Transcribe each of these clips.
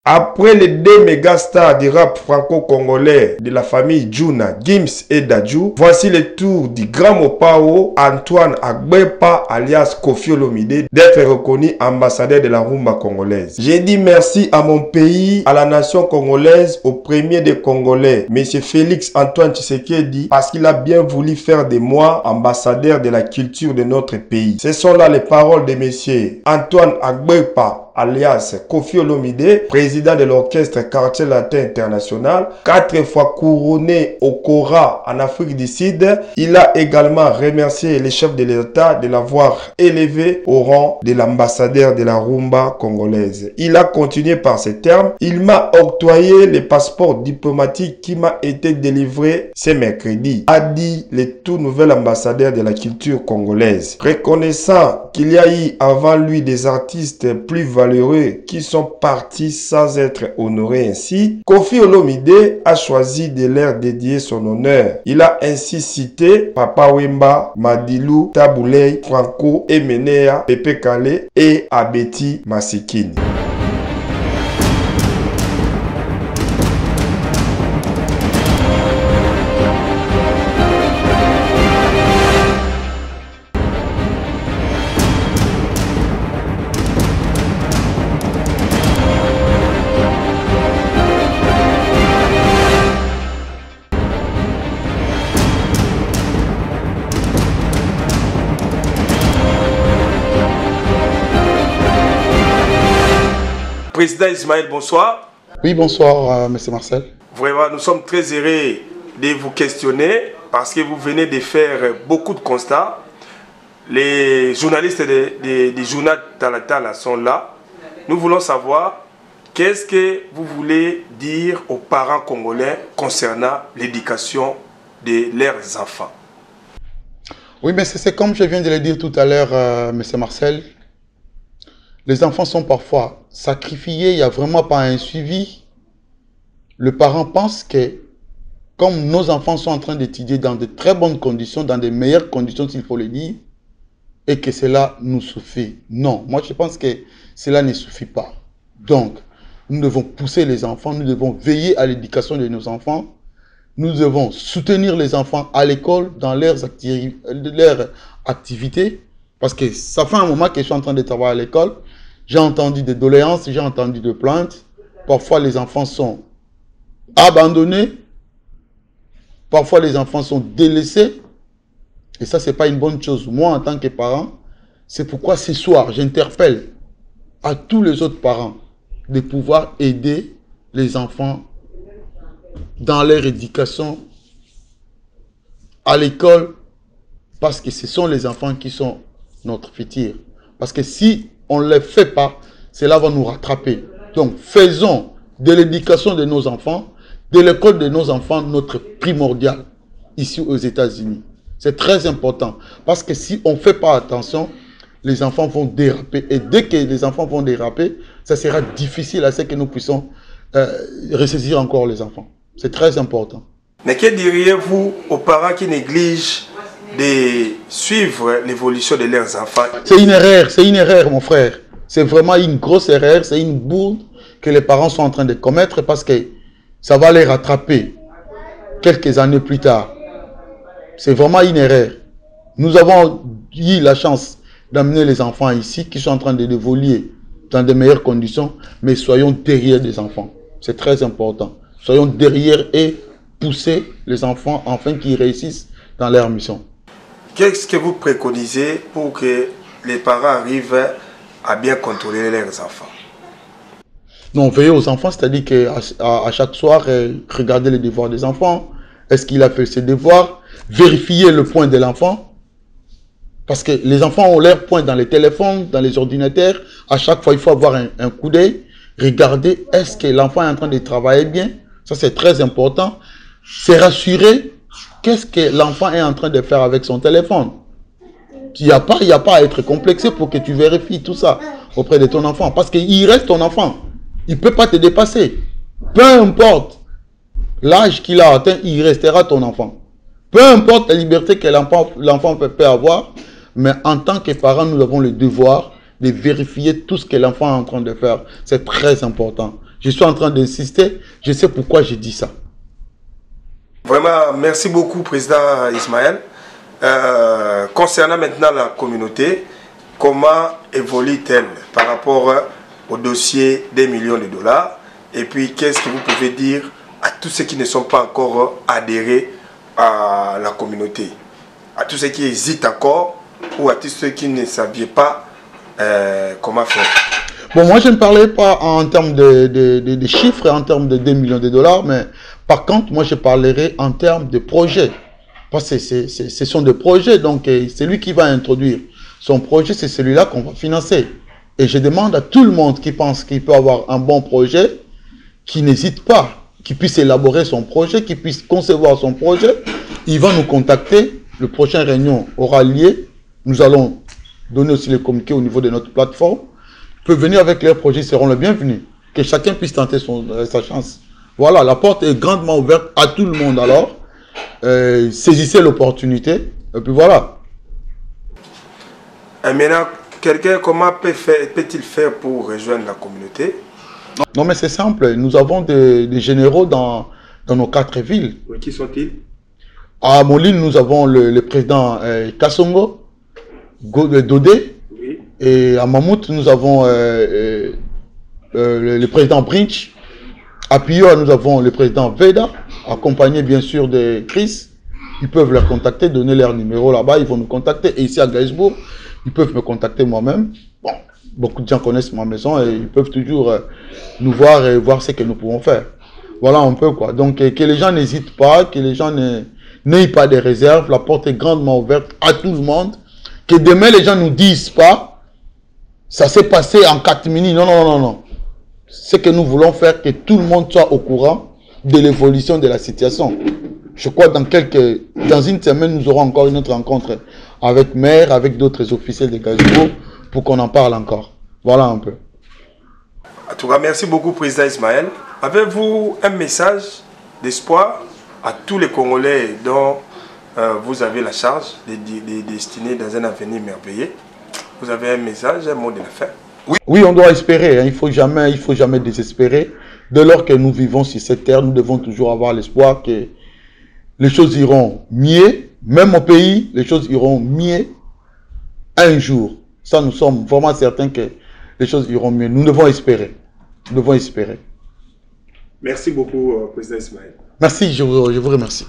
Après les deux méga stars du rap franco-congolais de la famille Djouna, Gims et Dadju, voici le tour du grand Mopao Antoine Agbepa alias Koffi Olomide d'être reconnu ambassadeur de la rumba congolaise. J'ai dit merci à mon pays, à la nation congolaise, au premier des Congolais, M. Félix Antoine Tshisekedi, parce qu'il a bien voulu faire de moi ambassadeur de la culture de notre pays. Ce sont là les paroles de M. Antoine Agbepa alias Koffi Olomide, président de l'orchestre Quartier Latin International, 4 fois couronné au Kora en Afrique du Sud. Il a également remercié les chefs de l'État de l'avoir élevé au rang de l'ambassadeur de la rumba congolaise. Il a continué par ces termes: il m'a octroyé le passeport diplomatique qui m'a été délivré ce mercredi, a dit le tout nouvel ambassadeur de la culture congolaise. Reconnaissant qu'il y a eu avant lui des artistes plus valeureux qui sont partis sans être honorés ainsi, Koffi Olomide a choisi de leur dédier son honneur. Il a ainsi cité Papa Wemba, Madilou, Tabouley, Franco, Emenea, Pepe Kale et Abeti Masikini. Président Ismaël, bonsoir. Oui, bonsoir, M. Marcel. Vraiment, nous sommes très heureux de vous questionner parce que vous venez de faire beaucoup de constats. Les journalistes du journal Talatala sont là. Nous voulons savoir qu'est-ce que vous voulez dire aux parents congolais concernant l'éducation de leurs enfants. Oui, mais c'est comme je viens de le dire tout à l'heure, M. Marcel. Les enfants sont parfois sacrifiés, il n'y a vraiment pas un suivi. Le parent pense que, comme nos enfants sont en train d'étudier dans de très bonnes conditions, dans de meilleures conditions s'il faut le dire, et que cela nous suffit. Non, moi je pense que cela ne suffit pas. Donc, nous devons pousser les enfants, nous devons veiller à l'éducation de nos enfants, nous devons soutenir les enfants à l'école dans leurs activités, parce que ça fait un moment que je suis en train de travailler à l'école. J'ai entendu des doléances, j'ai entendu des plaintes. Parfois, les enfants sont abandonnés. Parfois, les enfants sont délaissés. Et ça, ce n'est pas une bonne chose. Moi, en tant que parent, c'est pourquoi ce soir, j'interpelle à tous les autres parents de pouvoir aider les enfants dans leur éducation à l'école, parce que ce sont les enfants qui sont notre futur. Parce que si on ne le fait pas, cela va nous rattraper. Donc, faisons de l'éducation de nos enfants, de l'école de nos enfants, notre primordial ici aux États-Unis. C'est très important. Parce que si on ne fait pas attention, les enfants vont déraper. Et dès que les enfants vont déraper, ça sera difficile à ce que nous puissions ressaisir encore les enfants. C'est très important. Mais que diriez-vous aux parents qui négligent de suivre l'évolution de leurs enfants? C'est une erreur, mon frère. C'est vraiment une grosse erreur, c'est une bourde que les parents sont en train de commettre parce que ça va les rattraper quelques années plus tard. C'est vraiment une erreur. Nous avons eu la chance d'amener les enfants ici qui sont en train d'évoluer dans de meilleures conditions, mais soyons derrière les enfants. C'est très important. Soyons derrière et pousser les enfants afin qu'ils réussissent dans leur mission. Qu'est-ce que vous préconisez pour que les parents arrivent à bien contrôler leurs enfants? Non, veiller aux enfants, c'est-à-dire qu'à chaque soir, regarder les devoirs des enfants. Est-ce qu'il a fait ses devoirs? Vérifier le point de l'enfant. Parce que les enfants ont leur point dans les téléphones, dans les ordinateurs. À chaque fois, il faut avoir un coup d'œil. Regarder, est-ce que l'enfant est en train de travailler bien? Ça, c'est très important. C'est rassurer. Qu'est-ce que l'enfant est en train de faire avec son téléphone? Il n'y a pas à être complexé pour que tu vérifies tout ça auprès de ton enfant. Parce qu'il reste ton enfant. Il ne peut pas te dépasser. Peu importe l'âge qu'il a atteint, il restera ton enfant. Peu importe la liberté que l'enfant peut avoir, mais en tant que parents, nous avons le devoir de vérifier tout ce que l'enfant est en train de faire. C'est très important. Je suis en train d'insister. Je sais pourquoi j'ai dit ça. Vraiment, merci beaucoup, Président Ismaël. Concernant maintenant la communauté, comment évolue-t-elle par rapport au dossier des millions de dollars? Et puis, qu'est-ce que vous pouvez dire à tous ceux qui ne sont pas encore adhérés à la communauté? À tous ceux qui hésitent encore ou à tous ceux qui ne savaient pas comment faire? Bon, moi, je ne parlais pas en termes de chiffres, en termes de 2 millions de dollars, mais par contre, moi, je parlerai en termes de projets. Parce que ce sont des projets, donc celui qui va introduire son projet, c'est celui-là qu'on va financer. Et je demande à tout le monde qui pense qu'il peut avoir un bon projet, qui n'hésite pas, qui puisse élaborer son projet, qui puisse concevoir son projet. Il va nous contacter. Le prochain réunion aura lieu. Nous allons donner aussi les communiqués au niveau de notre plateforme. Ils peuvent venir avec leurs projets, ils seront les bienvenus. Que chacun puisse tenter sa chance. Voilà, la porte est grandement ouverte à tout le monde alors. Saisissez l'opportunité. Et puis voilà. Et maintenant, quelqu'un, comment peut-il faire pour rejoindre la communauté? Non, mais c'est simple. Nous avons des généraux dans nos 4 villes. Oui, qui sont-ils? À Moline, nous avons le président Kassongo, Dodé. Oui. Et à Mammouth, nous avons le président Brinch. À Pio, nous avons le président Veda, accompagné bien sûr de Chris. Ils peuvent leur contacter, donner leur numéro là-bas, ils vont nous contacter. Et ici à Gaïsbourg, ils peuvent me contacter moi-même. Bon, beaucoup de gens connaissent ma maison et ils peuvent toujours nous voir et voir ce que nous pouvons faire. Voilà un peu quoi. Donc que les gens n'hésitent pas, que les gens n'aient pas de réserve. La porte est grandement ouverte à tout le monde. Que demain les gens ne nous disent pas, ça s'est passé en 4 minutes. Non, non, non, non. Ce que nous voulons faire, que tout le monde soit au courant de l'évolution de la situation. Je crois dans une semaine, nous aurons encore une autre rencontre avec maire, avec d'autres officiels de Gaïsbourg pour qu'on en parle encore. Voilà un peu. En tout cas, merci beaucoup, Président Ismaël. Avez-vous un message d'espoir à tous les Congolais dont vous avez la charge de destiner dans un avenir merveilleux? Vous avez un message, un mot de la fin? Oui, on doit espérer. Hein. Il faut jamais désespérer. Dès lors que nous vivons sur cette terre, nous devons toujours avoir l'espoir que les choses iront mieux. Même au pays, les choses iront mieux un jour. Ça, nous sommes vraiment certains que les choses iront mieux. Nous devons espérer. Nous devons espérer. Merci beaucoup, Président Ismaël. Merci, je vous remercie.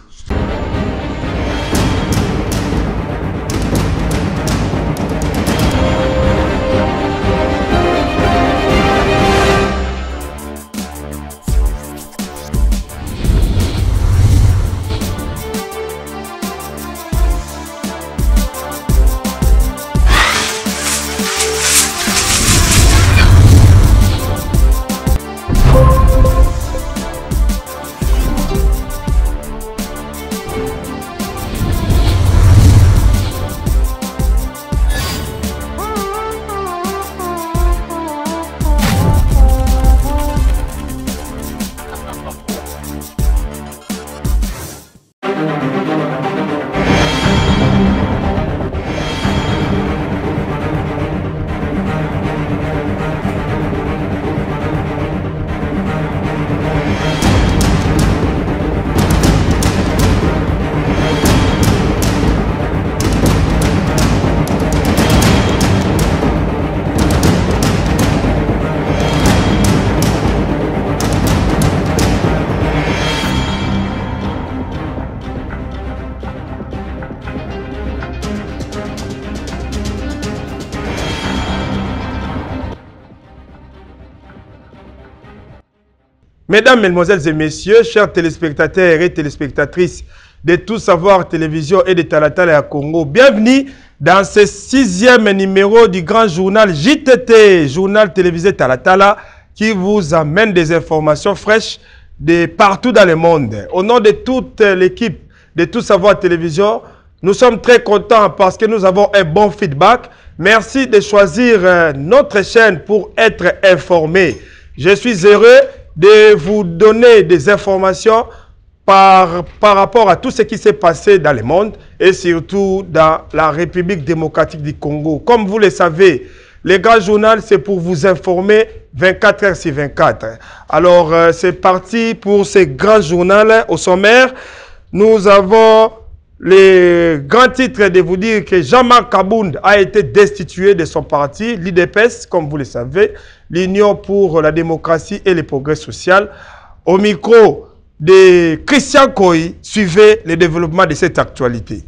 Mesdames, Mesdemoiselles et Messieurs, chers téléspectateurs et téléspectatrices de Tout Savoir Télévision et de Talatala à Congo, bienvenue dans ce 6e numéro du grand journal JTT, journal télévisé Talatala, qui vous amène des informations fraîches de partout dans le monde. Au nom de toute l'équipe de Tout Savoir Télévision, nous sommes très contents parce que nous avons un bon feedback. Merci de choisir notre chaîne pour être informé. Je suis heureux de vous donner des informations par rapport à tout ce qui s'est passé dans le monde et surtout dans la République démocratique du Congo. Comme vous le savez, le grand journal, c'est pour vous informer 24 heures sur 24. Alors, c'est parti pour ce grand journal. Au sommaire, nous avons les grands titres de vous dire que Jean-Marc Kabound a été destitué de son parti, l'IDPS, comme vous le savez, l'Union pour la démocratie et le progrès social. Au micro de Christian Koy, suivez le développement de cette actualité.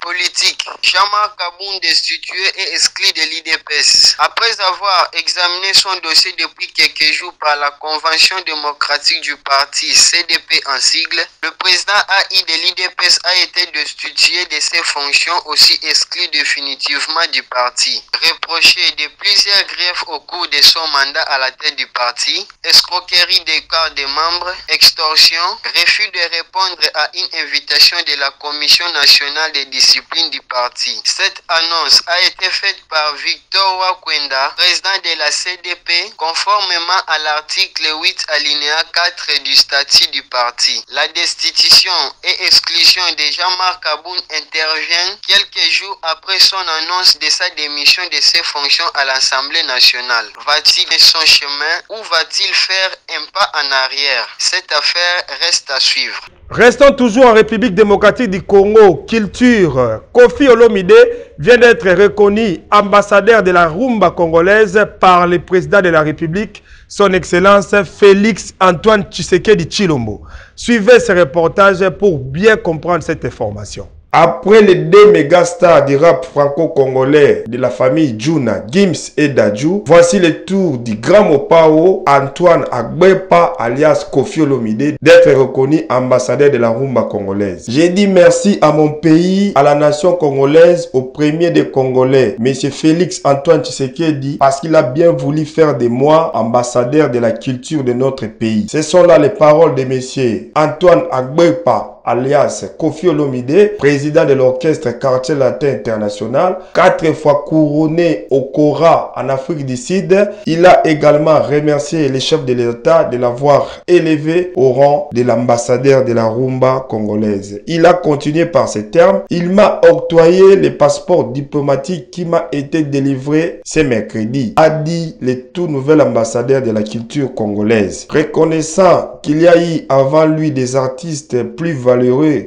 Politique. Jean-Marc Kabound destitué et exclu de l'IDPS. Après avoir examiné son dossier depuis quelques jours par la Convention démocratique du parti CDP en sigle, le président AI de l'IDPS a été destitué de ses fonctions, aussi exclu définitivement du parti. Reproché de plusieurs griefs au cours de son mandat à la tête du parti, escroquerie des corps des membres, extorsion, refus de répondre à une invitation de la Commission nationale des disciplines du parti. Cette annonce a été faite par Victor Wakwenda, président de la CDP, conformément à l'article 8 alinéa 4 du statut du parti. La destitution et exclusion de Jean-Marc Kabound intervient quelques jours après son annonce de sa démission de ses fonctions à l'Assemblée nationale. Va-t-il son chemin ou va-t-il faire un pas en arrière? Cette affaire reste à suivre. Restons toujours en République démocratique du Congo. Culture. Kofi Olomide vient d'être reconnu ambassadeur de la rumba congolaise par le président de la République, son Excellence Félix Antoine Tshisekedi Tshilombo. Suivez ce reportage pour bien comprendre cette information. Après les deux méga stars du rap franco-congolais de la famille Djouna, Gims et Dadju, voici le tour du grand Mopao Antoine Agbepa alias Kofi Olomide d'être reconnu ambassadeur de la rumba congolaise. J'ai dit merci à mon pays, à la nation congolaise, au premier des Congolais, M. Félix Antoine Tshisekedi, parce qu'il a bien voulu faire de moi ambassadeur de la culture de notre pays. Ce sont là les paroles de M. Antoine Agbepa alias Kofi Olomide, président de l'orchestre Quartier Latin International, 4 fois couronné au Kora en Afrique du Sud. Il a également remercié les chefs de l'État de l'avoir élevé au rang de l'ambassadeur de la rumba congolaise. Il a continué par ces termes: il m'a octroyé le passeport diplomatique qui m'a été délivré ce mercredi, a dit le tout nouvel ambassadeur de la culture congolaise. Reconnaissant qu'il y a eu avant lui des artistes plus valeureux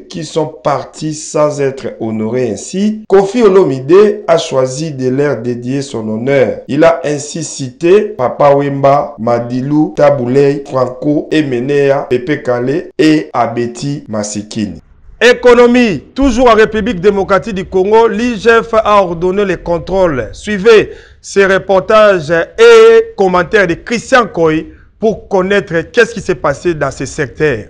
qui sont partis sans être honorés ainsi, Kofi Olomide a choisi de leur dédier son honneur. Il a ainsi cité Papa Wemba, Madilou, Tabouley, Franco, Emenea, Pepe Kale et Abeti Masikini. Économie, toujours en République démocratique du Congo, l'IGF a ordonné les contrôles. Suivez ces reportages et commentaires de Christian Koy pour connaître qu'est-ce qui s'est passé dans ce secteur.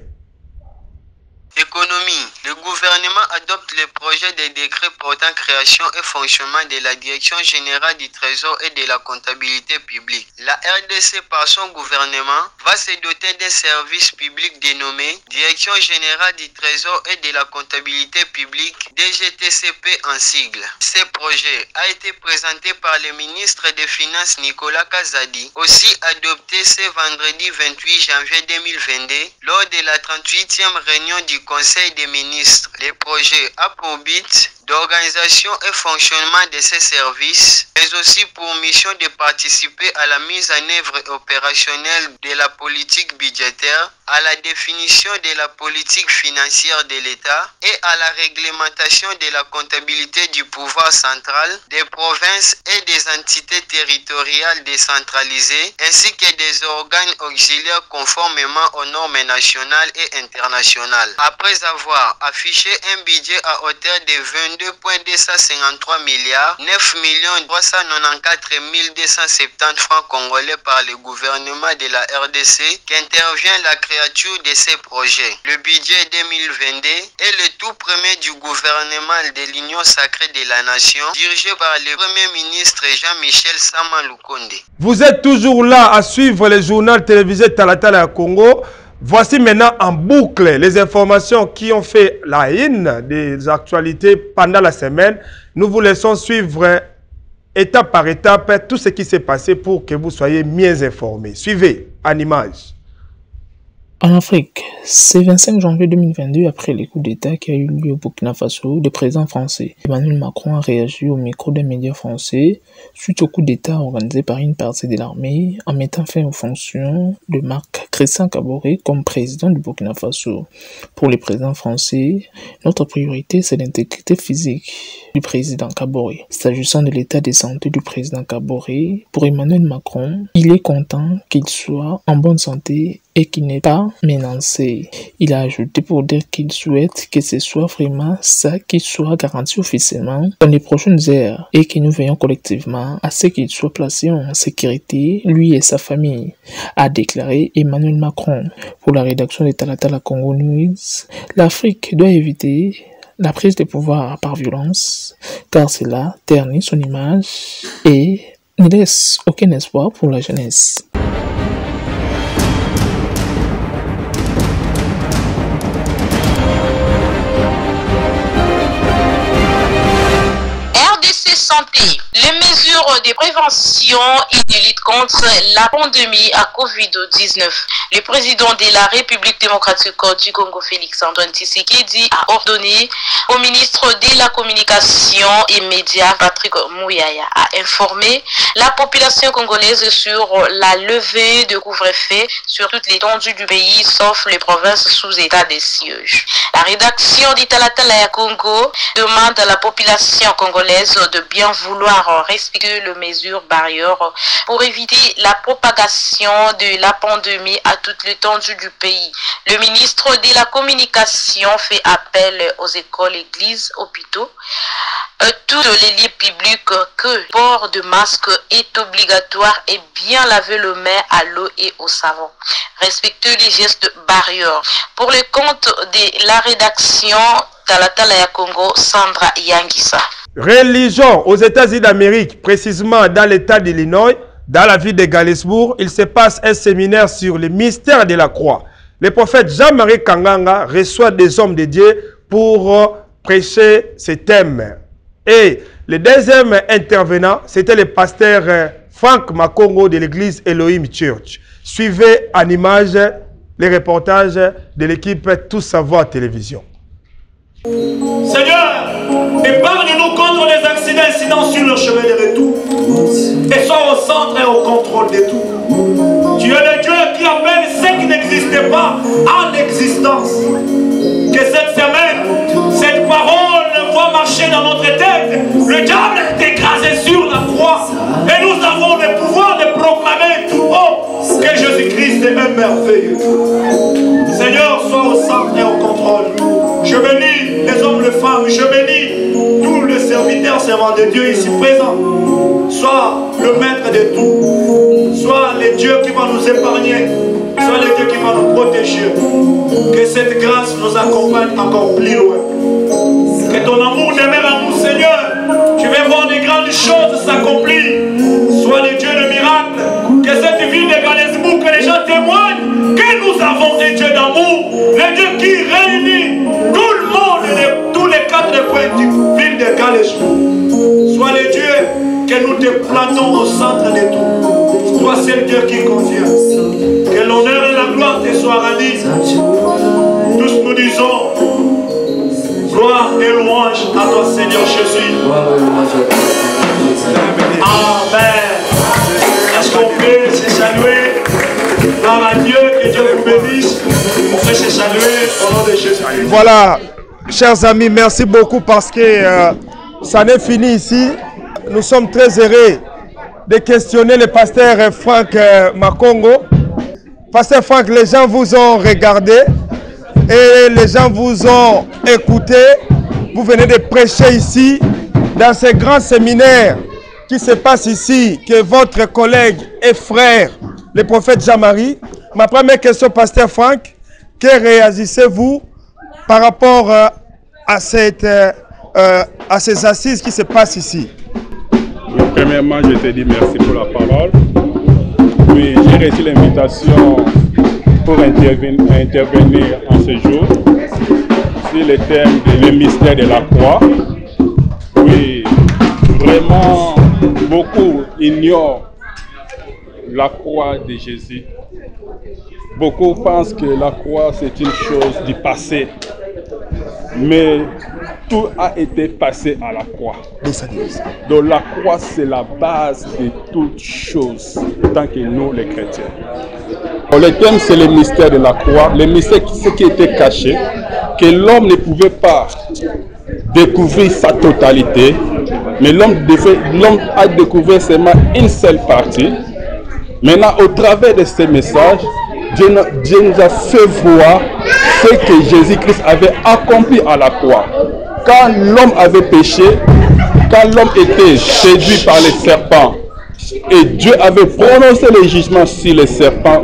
Économie. Le gouvernement adopte le projet de décret portant création et fonctionnement de la Direction générale du Trésor et de la comptabilité publique. La RDC, par son gouvernement, va se doter d'un service public dénommé Direction générale du Trésor et de la comptabilité publique, DGTCP en sigle. Ce projet a été présenté par le ministre des Finances Nicolas Kazadi, aussi adopté ce vendredi 28 janvier 2022 lors de la 38e réunion du Conseil des ministres. Le projet a pour but d'organisation et fonctionnement de ces services, mais aussi pour mission de participer à la mise en œuvre opérationnelle de la politique budgétaire, à la définition de la politique financière de l'État et à la réglementation de la comptabilité du pouvoir central, des provinces et des entités territoriales décentralisées, ainsi que des organes auxiliaires conformément aux normes nationales et internationales. Après avoir affiché un budget à hauteur de 22,253 milliards, 9 394 270 francs congolais par le gouvernement de la RDC, qu'intervient la créature de ces projets. Le budget 2022 est le tout premier du gouvernement de l'Union sacrée de la nation, dirigé par le Premier ministre Jean-Michel Sama Lukonde. Vous êtes toujours là à suivre le journal télévisé Talatala Congo. Voici maintenant en boucle les informations qui ont fait la une des actualités pendant la semaine. Nous vous laissons suivre étape par étape tout ce qui s'est passé pour que vous soyez mieux informés. Suivez en image. En Afrique, c'est 25 janvier 2022, après les coups d'État qui a eu lieu au Burkina Faso, le président français Emmanuel Macron a réagi au micro des médias français suite au coup d'État organisé par une partie de l'armée en mettant fin aux fonctions de Marc Christian Kaboré comme président du Burkina Faso. Pour le président français, notre priorité c'est l'intégrité physique du président Kaboré. S'agissant de l'état de santé du président Kaboré, pour Emmanuel Macron, il est content qu'il soit en bonne santé et qu'il n'est pas menacé. Il a ajouté pour dire qu'il souhaite que ce soit vraiment ça qui soit garanti officiellement dans les prochaines heures et que nous veillons collectivement à ce qu'il soit placé en sécurité, lui et sa famille, a déclaré Emmanuel Macron. Pour la rédaction de Talatala Congo News, l'Afrique doit éviter la prise de pouvoir par violence car cela ternit son image et ne laisse aucun espoir pour la jeunesse. Santé. Les mesures de prévention et de lutte contre la pandémie à Covid-19. Le président de la République démocratique du Congo, Félix-Antoine Tshisekedi, a ordonné au ministre de la Communication et Médias, Patrick Mouyaya, à informer la population congolaise sur la levée de couvre-feu sur toute l'étendue du pays, sauf les provinces sous état de siège. La rédaction d'Italatala Congo demande à la population congolaise de bien vouloir respecter les mesures barrières pour éviter la propagation de la pandémie à toute l'étendue du pays. Le ministre de la Communication fait appel aux écoles, églises, hôpitaux, tous les lieux publics que le port de masque est obligatoire et bien laver les mains à l'eau et au savon. Respecter les gestes barrières. Pour le compte de la rédaction Talatala ya Congo, Sandra Yangisa. Religion aux États-Unis d'Amérique, précisément dans l'État d'Illinois, dans la ville de Galesbourg, il se passe un séminaire sur le mystère de la croix. Le prophète Jean-Marie Kanganga reçoit des hommes de Dieu pour prêcher ce thème. Et le deuxième intervenant, c'était le pasteur Frank Makongo de l'église Elohim Church. Suivez en image les reportages de l'équipe Tout Savoir Télévision. Seigneur, épargne-nous contre les incidents sur le chemin de retour. Et sois au centre et au contrôle de tout. Tu es le Dieu qui appelle ce qui n'existait pas en existence. Que cette semaine, cette parole voit marcher dans notre tête. Le diable est écrasé sur la croix. Et nous avons le pouvoir de proclamer tout haut que Jésus-Christ est un merveilleux. Seigneur, sois au centre et au contrôle. Je bénis les hommes, les femmes, je bénis tous les serviteurs, servants de Dieu ici présents. Sois le maître de tout. Sois le Dieu qui va nous épargner. Sois le Dieu qui va nous protéger. Que cette grâce nous accompagne encore plus loin. Que ton amour demeure en nous, Seigneur. Tu veux voir des grandes choses s'accomplir. Sois le Dieu de miracles. Que cette ville de Galesbourg, que les gens témoignent que nous avons un Dieu d'amour. Le Dieu qui réunit tout le monde de tous les quatre coins du ville de Galesbourg. Sois le Dieu que nous te plantons au centre de tout. Toi, c'est le Dieu qui convient. Que l'honneur et la gloire te soient rendus. Tous nous disons gloire et louange à toi, Seigneur Jésus. Amen. Est-ce qu'on peut se saluer? Gloire à Dieu, que Dieu vous bénisse. On fait se saluer au nom de Jésus. Voilà, chers amis, merci beaucoup parce que ça n'est fini ici. Nous sommes très heureux de questionner le pasteur Frank Makongo. Pasteur Frank, les gens vous ont regardé et les gens vous ont écouté. Vous venez de prêcher ici dans ce grand séminaire qui se passe ici, que votre collègue et frère, le prophète Jean-Marie. Ma première question, pasteur Frank, que réagissez-vous par rapport à ces assises qui se passent ici? Oui, premièrement, je te dis merci pour la parole. Oui, j'ai reçu l'invitation pour intervenir en ce jour sur le thème de le mystère de la croix. Oui, vraiment, beaucoup ignorent la croix de Jésus. Beaucoup pensent que la croix c'est une chose du passé, mais tout a été passé à la croix. Donc la croix c'est la base de toutes choses, tant que nous les chrétiens. Le thème c'est le mystère de la croix, le mystère ce qui était caché, que l'homme ne pouvait pas découvrir sa totalité, mais l'homme a découvert seulement une seule partie. Maintenant, au travers de ces messages, Dieu nous a fait voir ce que Jésus-Christ avait accompli à la croix. Quand l'homme avait péché, quand l'homme était séduit par les serpents, et Dieu avait prononcé le jugement sur les serpents,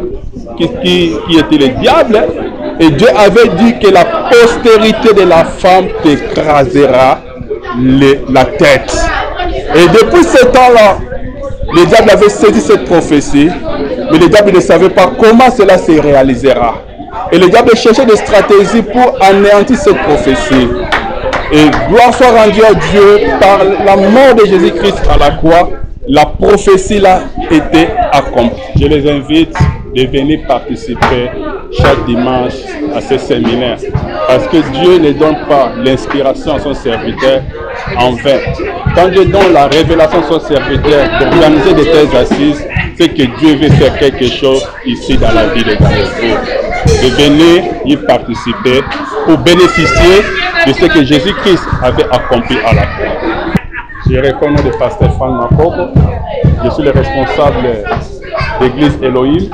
qui était le diable, et Dieu avait dit que la postérité de la femme t'écrasera la tête. Et depuis ce temps-là, le diable avait saisi cette prophétie, mais le diable ne savait pas comment cela se réalisera. Et le diable cherchait des stratégies pour anéantir cette prophétie. Et gloire soit rendue à Dieu, par la mort de Jésus-Christ à la croix, la prophétie là était accomplie. Je les invite de venir participer chaque dimanche à ce séminaire. Parce que Dieu ne donne pas l'inspiration à son serviteur en vain. Quand Dieu donne la révélation à son serviteur d'organiser des telles assises, c'est que Dieu veut faire quelque chose ici dans la vie de Galesbourg. De venir y participer pour bénéficier de ce que Jésus-Christ avait accompli à la croix. Je reconnais le pasteur Franck Makoko. Je suis le responsable de l'église Elohim.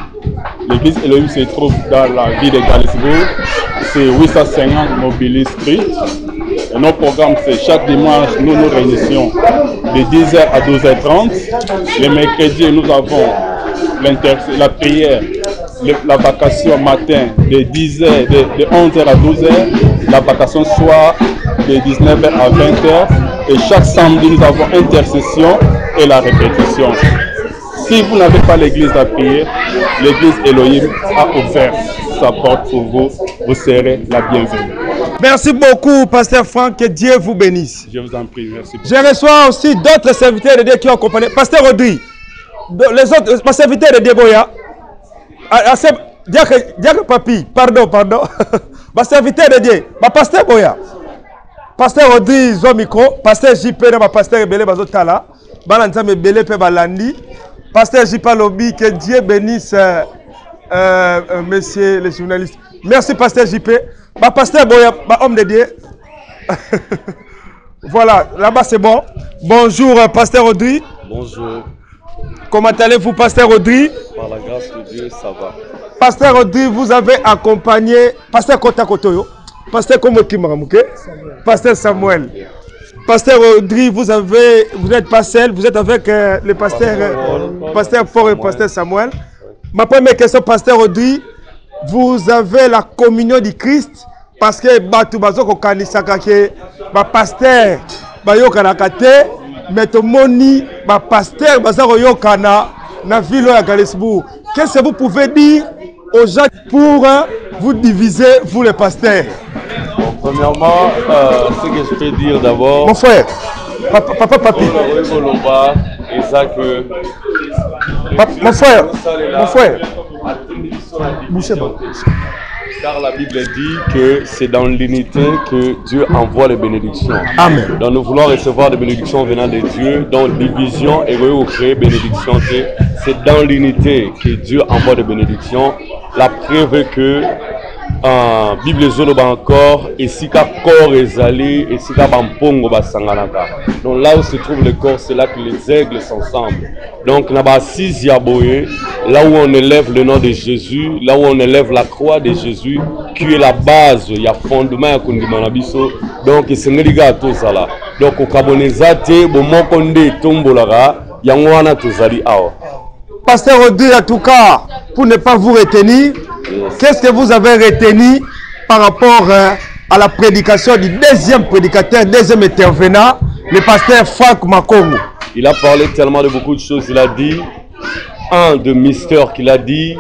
L'église Elohim se trouve dans la ville de Galesbourg. C'est 850 Mobilis Street. Et nos programmes, c'est chaque dimanche, nous nous réunissons de 10h à 12h30. Le mercredi, nous avons la prière, la vacation matin de 10h, de 11h à 12h. La vacation soir de 19h à 20h. Et chaque samedi, nous avons intercession et la répétition. Si vous n'avez pas l'église à prier, l'église Elohim a ouvert sa porte pour vous. Vous serez la bienvenue. Merci beaucoup, Pasteur Franck. Que Dieu vous bénisse. Je vous en prie, merci beaucoup. Je reçois aussi d'autres serviteurs de Dieu qui ont accompagné. Pasteur Audrey, les autres serviteurs de Dieu, Boya. Diacre Papi, pardon. Serviteur de Dieu, Pasteur Boya. Pasteur Audrey, zo micro. Pasteur JP, Pasteur Belé, Bazotala. Balanzame Belé, Balandi. Pasteur JP Lobby, que Dieu bénisse, messieurs les journalistes. Merci, Pasteur JP. Pasteur Boya, homme de Dieu. Voilà, là-bas c'est bon. Bonjour, Pasteur Audrey. Bonjour. Comment allez-vous, Pasteur Audrey? Par la grâce de Dieu, ça va. Pasteur Audrey, vous avez accompagné Pasteur Kota Kotoyo. Pasteur Komokimaramouke. Pasteur Samuel. Pasteur Audrey, vous n'êtes pas seul, vous êtes avec le pasteur Paul et pasteur Samuel. Ma première question, Pasteur Audrey, vous avez la communion du Christ parce que Batu Bazoko Kanisaka ke pasteur Bayokana Kate, mais Tomoni pasteur Bazaro Yokana na ville à Galesbourg. Qu'est-ce que vous pouvez dire aux gens pour vous diviser, vous les pasteurs? Bon, premièrement, ce que je peux dire d'abord. Mon frère, papa papi. Mon frère. Car la Bible dit que c'est dans l'unité que Dieu envoie les bénédictions. Amen. Donc nous voulons recevoir des bénédictions venant de Dieu, donc division et créer bénédiction. C'est dans l'unité que Dieu envoie des bénédictions. La preuve est que Bible zoloba encore et si ka corps est allé et si ka bampongo basanganaka. Donc là où se trouve le corps, c'est là que les aigles s'ensemble. Donc naba six yaboye, là où on élève le nom de Jésus, là où on élève la croix de Jésus, qui est la base, il y a fondement ya kundimana biso. Donc c'est ngeliga to sala. Donc au kabonezate bo mokonde tombolara yangwana tozali awa. Pasteur Audrey, en tout cas, pour ne pas vous retenir, qu'est-ce que vous avez retenu par rapport à la prédication du deuxième prédicateur, deuxième intervenant, le pasteur Franck Makoko? Il a parlé tellement de beaucoup de choses. Il a dit, un de mystère qu'il a dit,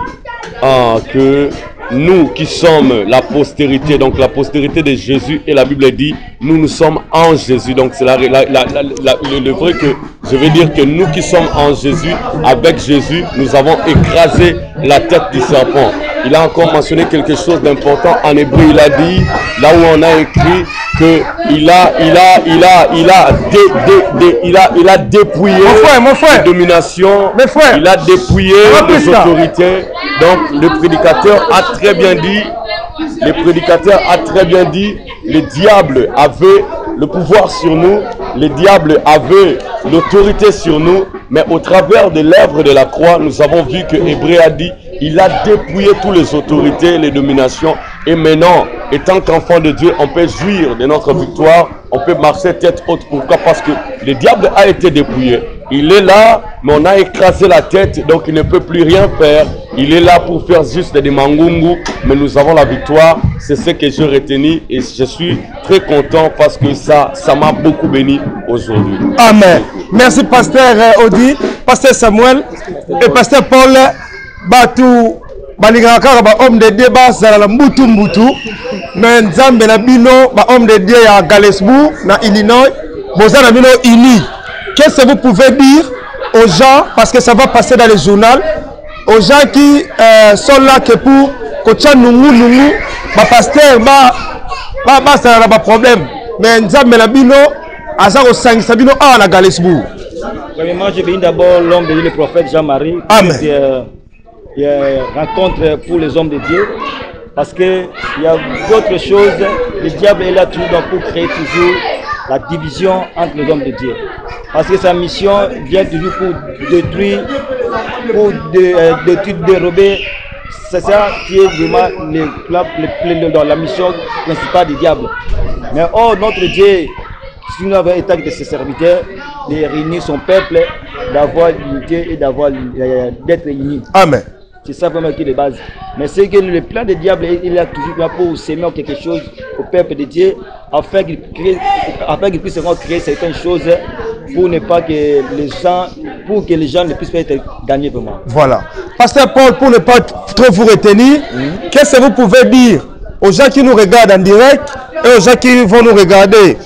que nous qui sommes la postérité, donc la postérité de Jésus, et la Bible dit, nous sommes en Jésus. Donc c'est le vrai que je veux dire que nous qui sommes en Jésus, avec Jésus, nous avons écrasé la tête du serpent. Il a encore mentionné quelque chose d'important en hébreu. Il a dit, là où on a écrit que il a dépouillé la domination, il a dépouillé les autorités. Donc le prédicateur a très bien dit, le diable avait le pouvoir sur nous, le diable avait l'autorité sur nous, mais au travers de l'œuvre de la croix, nous avons vu que Hébreu a dit, il a dépouillé toutes les autorités, les dominations, et maintenant, étant qu'enfant de Dieu, on peut jouir de notre victoire, on peut marcher tête haute. Pourquoi? Parce que le diable a été dépouillé. Il est là, mais on a écrasé la tête, donc il ne peut plus rien faire. Il est là pour faire juste des mangungu, mais nous avons la victoire. C'est ce que j'ai retenu et je suis très content parce que ça m'a beaucoup béni aujourd'hui. Amen. Merci pasteur Odi, pasteur Samuel et pasteur Paul. Batou balingaka ba homme de Dieu ba zala mbutu mais nzambe na bino ba homme de Dieu à Galesburg na Illinois bozana bino uni. Qu'est-ce que vous pouvez dire aux gens, parce que ça va passer dans le journal, aux gens qui sont là que pour kocha nungu ba pasteur ba ça na ba problème mais nzambe na bino azako sangisa bino à la Galesburg. Premièrement, je bénis d'abord l'homme de Dieu, le prophète Jean-Marie. Amen. Rencontre pour les hommes de Dieu, parce qu'il y a d'autres choses. Le diable est là toujours pour créer toujours la division entre les hommes de Dieu, parce que sa mission vient toujours pour détruire, dérober. C'est ça qui est vraiment la mission principale du diable. Mais notre Dieu, si nous avons été de ses serviteurs, de réunir son peuple, d'avoir l'unité et d'être unis. Amen. C'est ça vraiment qui est de base. Mais c'est que le plan du diable, il est toujours là pour s'aimer quelque chose au peuple de Dieu, afin qu'il puisse créer certaines choses pour ne pas que les gens ne puissent pas être gagnés vraiment. Voilà. Pasteur Paul, pour ne pas trop vous retenir, qu'est-ce que vous pouvez dire aux gens qui nous regardent en direct et aux gens qui vont nous regarder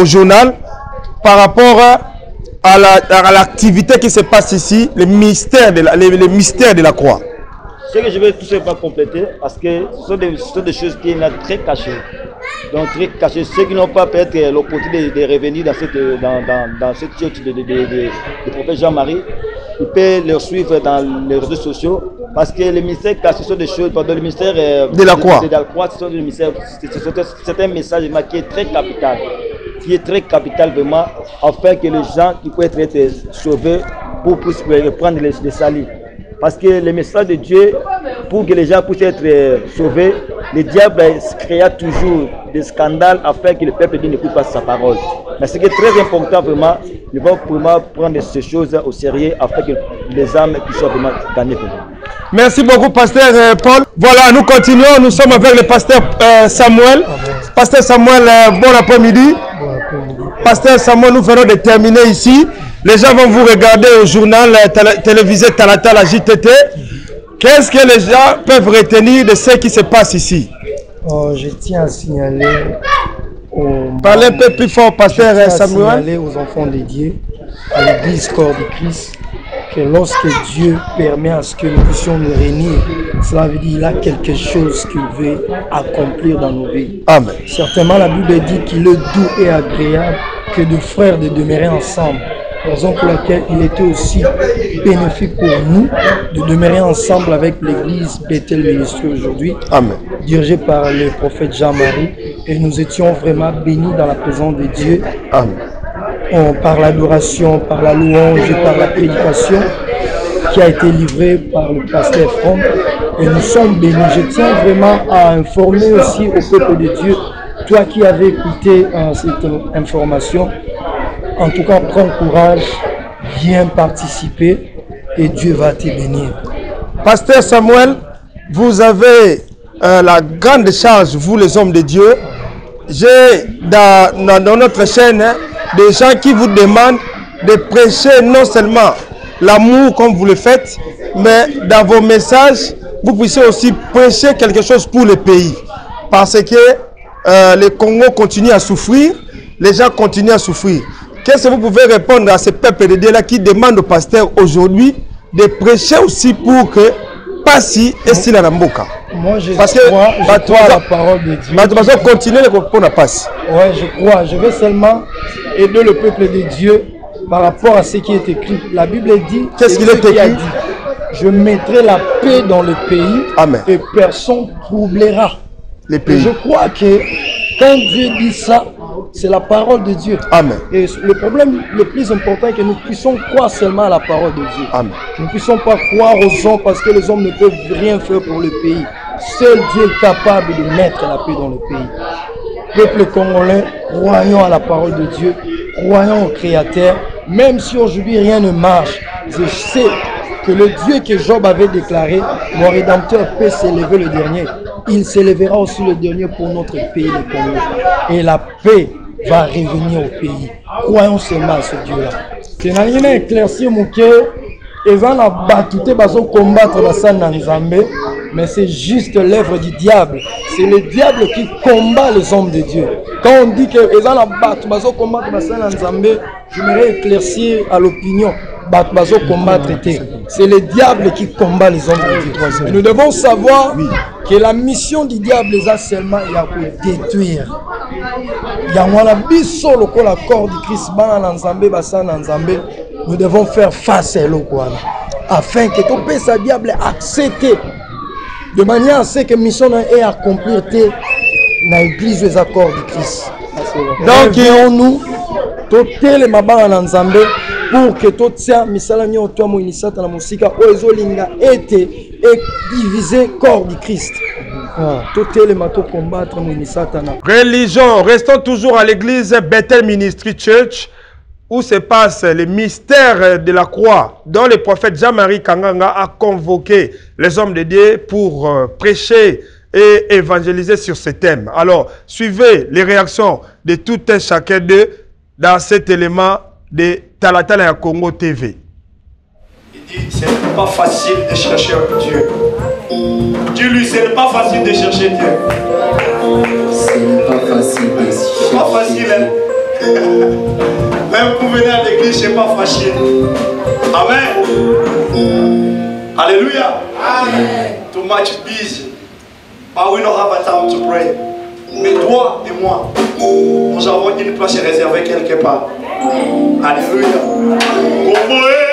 au journal par rapport à l'activité qui se passe ici, les mystères de la croix? Ce que je vais tout simplement compléter, parce que ce sont des choses qui sont très cachées. Donc très cachées. Ceux qui n'ont pas peut-être l'opportunité de revenir dans cette church de prophète Jean-Marie, ils peuvent le suivre dans les réseaux sociaux, parce que les mystères cachés sont des choses, le mystère de la croix, c'est un message qui est très capital. Qui est très capital vraiment, afin que les gens qui peuvent être sauvés pour prendre les salis. Parce que le message de Dieu, pour que les gens puissent être sauvés, le diable créa toujours des scandales afin que le peuple ne n'écoute pas sa parole. Mais ce qui est très important vraiment, il va vraiment prendre ces choses au sérieux afin que les âmes puissent vraiment gagner. Merci beaucoup, pasteur Paul. Voilà, nous continuons. Nous sommes avec le pasteur Samuel. Pasteur Samuel, bon après-midi. Pasteur Samuel, nous venons de terminer ici. Les gens vont vous regarder au journal télévisé Talata, la JTT. Qu'est-ce que les gens peuvent retenir de ce qui se passe ici? Je tiens à signaler parlez un peu plus fort, pasteur Samuel. Signaler aux enfants de Dieu, à l'église corps de Christ, que lorsque Dieu permet à ce que nous puissions nous réunir, cela veut dire qu'il a quelque chose qu'il veut accomplir dans nos vies. Amen. Certainement, la Bible dit qu'il est doux et agréable que deux frères de demeurer ensemble. Raison pour laquelle il était aussi bénéfique pour nous de demeurer ensemble avec l'église Bethel Ministry aujourd'hui, dirigée par le prophète Jean-Marie, et nous étions vraiment bénis dans la présence de Dieu. Amen. Par l'adoration, par la louange et par la prédication qui a été livrée par le pasteur Franck, et nous sommes bénis. Je tiens vraiment à informer aussi au peuple de Dieu, toi qui avais écouté cette information, en tout cas prends courage, viens participer et Dieu va te bénir. Pasteur Samuel, vous avez la grande charge, vous les hommes de Dieu. J'ai dans notre chaîne des gens qui vous demandent de prêcher non seulement l'amour comme vous le faites, mais dans vos messages, vous puissiez aussi prêcher quelque chose pour le pays. Parce que le Congo continue à souffrir, les gens continuent à souffrir. Qu'est-ce que vous pouvez répondre à ce peuple de Dieu là qui demande au pasteur aujourd'hui de prêcher aussi pour que Passi et Sila Namboka? Moi, je parce crois que la parole de Dieu. Tu vas continuer le pour la passe. Ouais, je crois. Je vais seulement aider le peuple de Dieu par rapport à ce qui est écrit. La Bible dit. Qu'est-ce qu'il est écrit? Je mettrai la paix dans le pays. Amen. Et personne troublera les pays. Et je crois que quand Dieu dit ça, c'est la parole de Dieu. Amen. Et le problème le plus important est que nous puissions croire seulement à la parole de Dieu. Amen. Nous ne puissions pas croire aux hommes parce que les hommes ne peuvent rien faire pour le pays. Seul Dieu est capable de mettre la paix dans le pays. Peuple congolais, croyons à la parole de Dieu, croyons au Créateur. Même si aujourd'hui rien ne marche, je sais que le Dieu que Job avait déclaré, mon Rédempteur peut s'élever le dernier. Il s'élèvera aussi le dernier pour notre pays, le Congo. Et la paix va revenir au pays. Croyons seulement à ce Dieu-là. C'est une éclaircie mon cœur. Et va la battre, bazo combattre la salle Nzambe, mais c'est juste l'œuvre du diable. C'est le diable qui combat les hommes de Dieu. Quand on dit que ils va la battre, bazo combattre la salle Nzambe, j'aimerais éclaircir à l'opinion. Bazo combattre, c'est le diable qui combat les hommes de Dieu. Et nous devons savoir que la mission du diable est seulement de détruire. Il y a un biso le corps du Christ, nous devons faire face à l'Okwala afin que tout ce diable accepte de manière à ce que la mission est accomplie dans l'église des accords du Christ. Donc, nous tous les mabanga na Nzambe pour que tout ça misala nyoto mo inisata na musika oezolinga ete et diviser corps du Christ. Tout les mato combattre mo inisata na religion. Restons toujours à l'église Bethel Ministry Church où se passe le mystère de la croix, dont le prophète Jean-Marie Kanganga a convoqué les hommes de Dieu pour prêcher et évangéliser sur ce thème. Alors, suivez les réactions de tout un chacun d'eux dans cet élément de Talatala ya Congo TV. Il dit, ce n'est pas facile de chercher Dieu. Dis-lui, ce n'est pas facile de chercher Dieu. Ce n'est pas facile de chercher. C'est pas facile, hein? Même pour venir à l'église, c'est pas facile. Amen. Alléluia. Amen. Too much busy. But we don't have a time to pray. Mais toi et moi, nous avons une place réservée quelque part. Alléluia. Come on.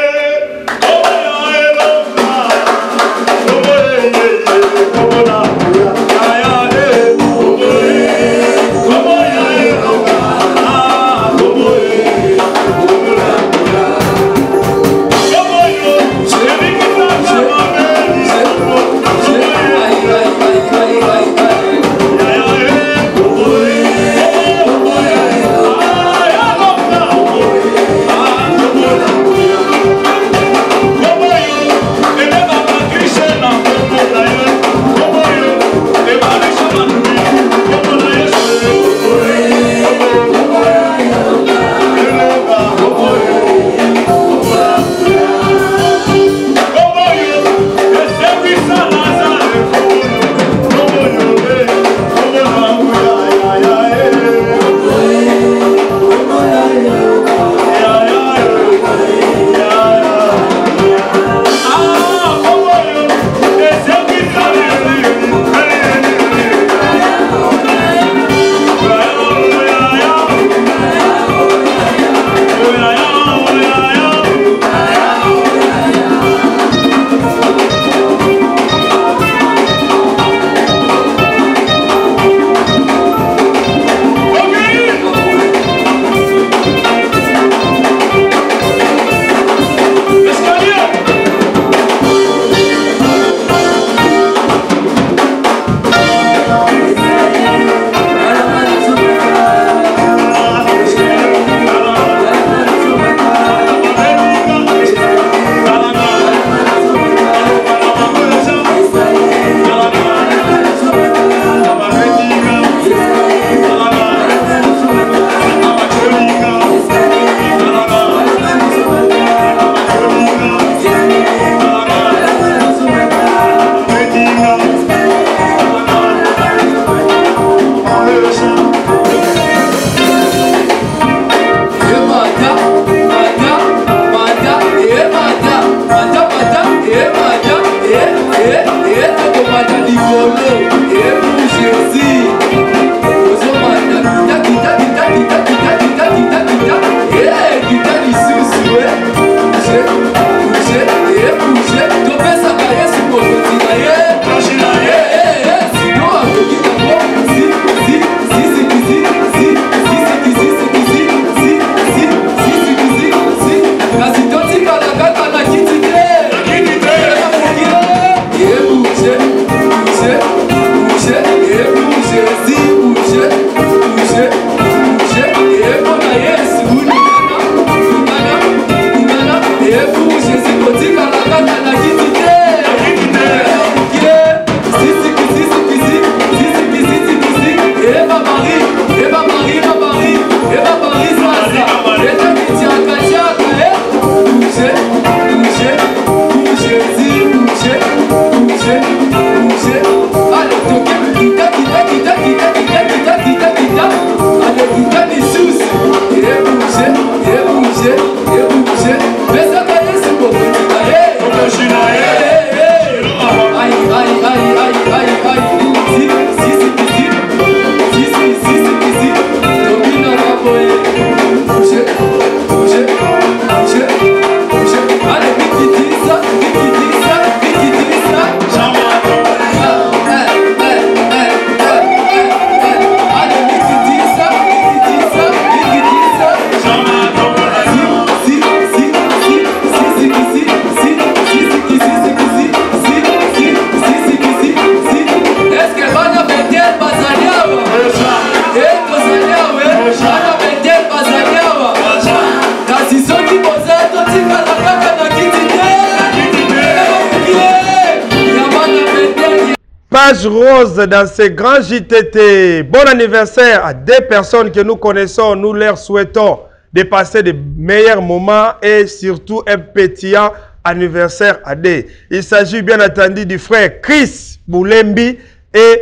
Page rose dans ce grand JTT. Bon anniversaire à des personnes que nous connaissons. Nous leur souhaitons de passer de meilleurs moments et surtout un pétillant anniversaire à des. Il s'agit bien entendu du frère Chris Boulembi et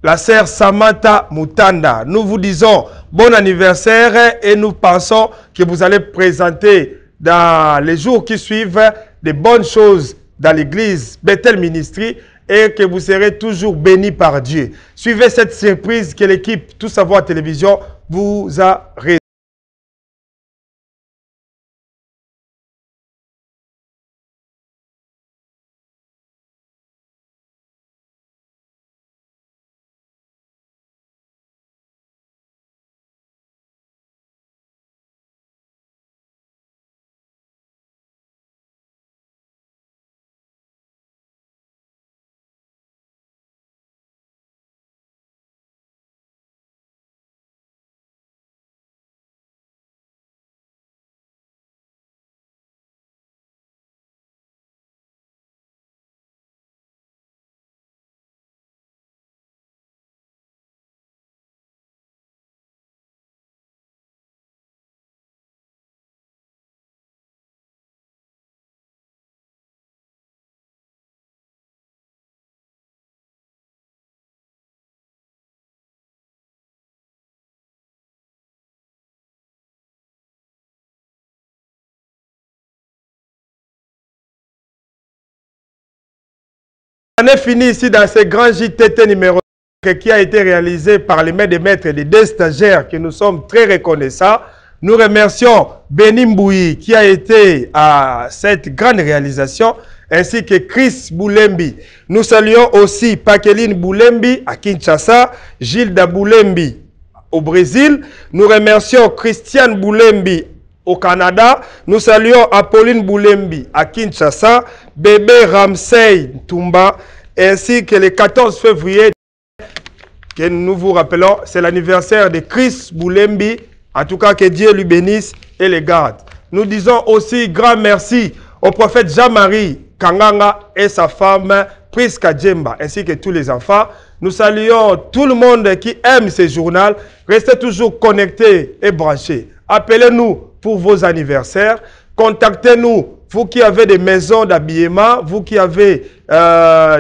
la sœur Samantha Mutanda. Nous vous disons bon anniversaire et nous pensons que vous allez présenter dans les jours qui suivent de bonnes choses dans l'église Bethel Ministry et que vous serez toujours bénis par Dieu. Suivez cette surprise que l'équipe Tout Savoir Télévision vous a réalisée. On est fini ici dans ce grand JTT numéro 5 qui a été réalisé par les mains des maîtres et des deux stagiaires que nous sommes très reconnaissants. Nous remercions Béni Mbouyi qui a été à cette grande réalisation ainsi que Chris Boulembi. Nous saluons aussi Pakeline Boulembi à Kinshasa, Gilda Boulembi au Brésil. Nous remercions Christiane Boulembi au Canada. Nous saluons Apolline Boulembi à Kinshasa, bébé Ramsey Toumba, ainsi que le 14 février, que nous vous rappelons, c'est l'anniversaire de Chris Boulembi. En tout cas, que Dieu lui bénisse et le garde. Nous disons aussi grand merci au prophète Jean-Marie Kanganga et sa femme Priska Djemba, ainsi que tous les enfants. Nous saluons tout le monde qui aime ce journal. Restez toujours connectés et branchés. Appelez-nous pour vos anniversaires. Contactez-nous, vous qui avez des maisons d'habillement, vous qui avez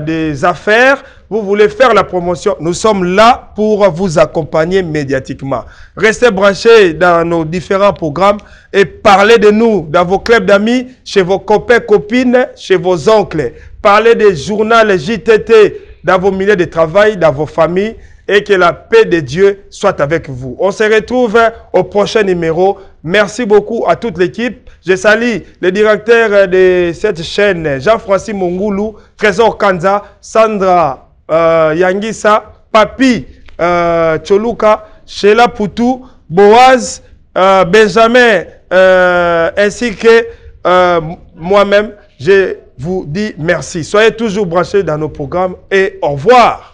des affaires, vous voulez faire la promotion. Nous sommes là pour vous accompagner médiatiquement. Restez branchés dans nos différents programmes et parlez de nous dans vos clubs d'amis, chez vos copains, copines, chez vos oncles. Parlez des journaux JTT dans vos milieux de travail, dans vos familles, et que la paix de Dieu soit avec vous. On se retrouve au prochain numéro. Merci beaucoup à toute l'équipe. Je salue le directeur de cette chaîne, Jean-Francis Mongoulou, Trésor Kanza, Sandra Yangisa, Papi Choluka, Sheila Poutou, Boaz, Benjamin, ainsi que moi-même. Je vous dis merci. Soyez toujours branchés dans nos programmes et au revoir.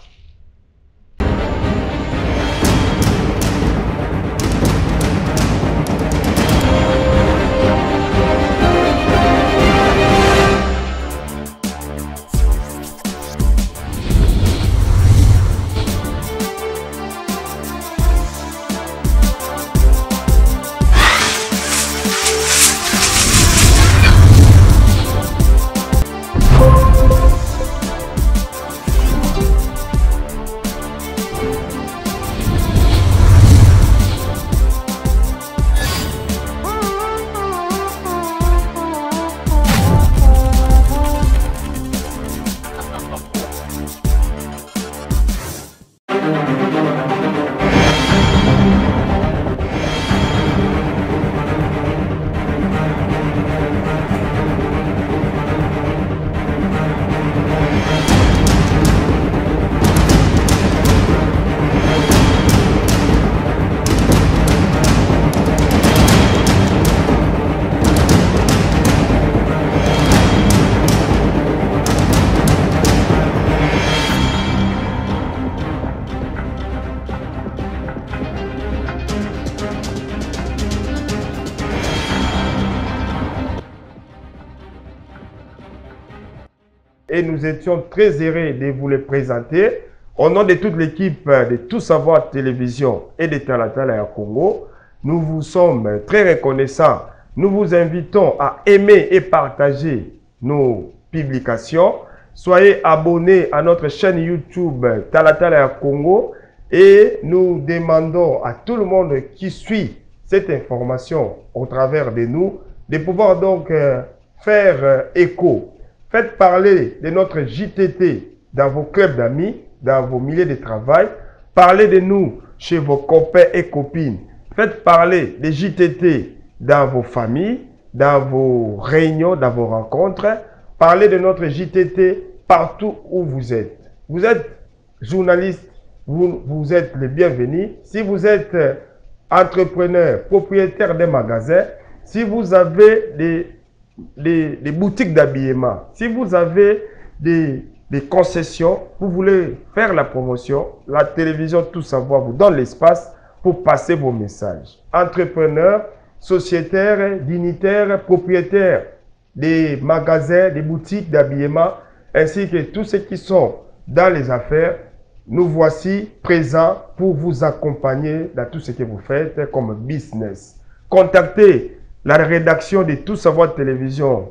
Et nous étions très heureux de vous les présenter. Au nom de toute l'équipe de Tout Savoir Télévision et de Talatala à Congo, nous vous sommes très reconnaissants. Nous vous invitons à aimer et partager nos publications. Soyez abonnés à notre chaîne YouTube Talatala à Congo et nous demandons à tout le monde qui suit cette information au travers de nous de pouvoir donc faire écho. Faites parler de notre JTT dans vos clubs d'amis, dans vos milieux de travail. Parlez de nous chez vos copains et copines. Faites parler des JTT dans vos familles, dans vos réunions, dans vos rencontres. Parlez de notre JTT partout où vous êtes. Vous êtes journaliste, vous êtes les bienvenus. Si vous êtes entrepreneur, propriétaire d'un magasin, si vous avez des boutiques d'habillement, si vous avez des concessions, vous voulez faire la promotion, la télévision Tout Savoir vous donne l'espace pour passer vos messages. Entrepreneurs, sociétaires, dignitaires, propriétaires des magasins, des boutiques d'habillement, ainsi que tous ceux qui sont dans les affaires, nous voici présents pour vous accompagner dans tout ce que vous faites comme business. Contactez la rédaction de Tout Savoir Télévision,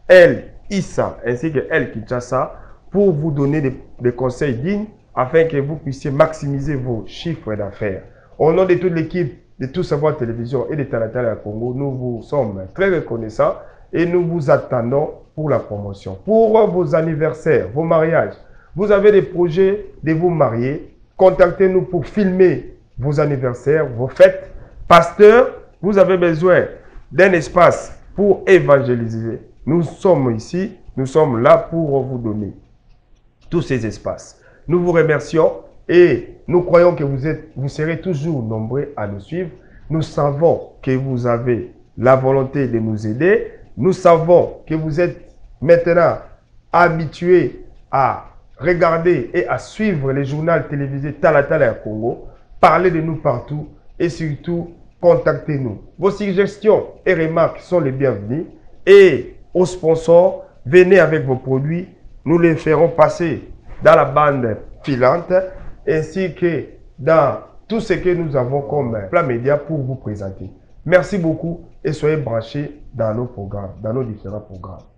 Elle Issa, ainsi que Elle Kinshasa, pour vous donner des conseils dignes afin que vous puissiez maximiser vos chiffres d'affaires. Au nom de toute l'équipe de Tout Savoir Télévision et de Talatala Congo, nous vous sommes très reconnaissants et nous vous attendons pour la promotion. Pour vos anniversaires, vos mariages, vous avez des projets de vous marier, contactez-nous pour filmer vos anniversaires, vos fêtes. Pasteur, vous avez besoin d'un espace pour évangéliser. Nous sommes ici, nous sommes là pour vous donner tous ces espaces. Nous vous remercions et nous croyons que vous serez toujours nombreux à nous suivre. Nous savons que vous avez la volonté de nous aider. Nous savons que vous êtes maintenant habitués à regarder et à suivre les journaux télévisés Talatala Congo. Parlez de nous partout et surtout contactez-nous. Vos suggestions et remarques sont les bienvenues. Et aux sponsors, venez avec vos produits. Nous les ferons passer dans la bande filante ainsi que dans tout ce que nous avons comme plan média pour vous présenter. Merci beaucoup et soyez branchés dans nos programmes, dans nos différents programmes.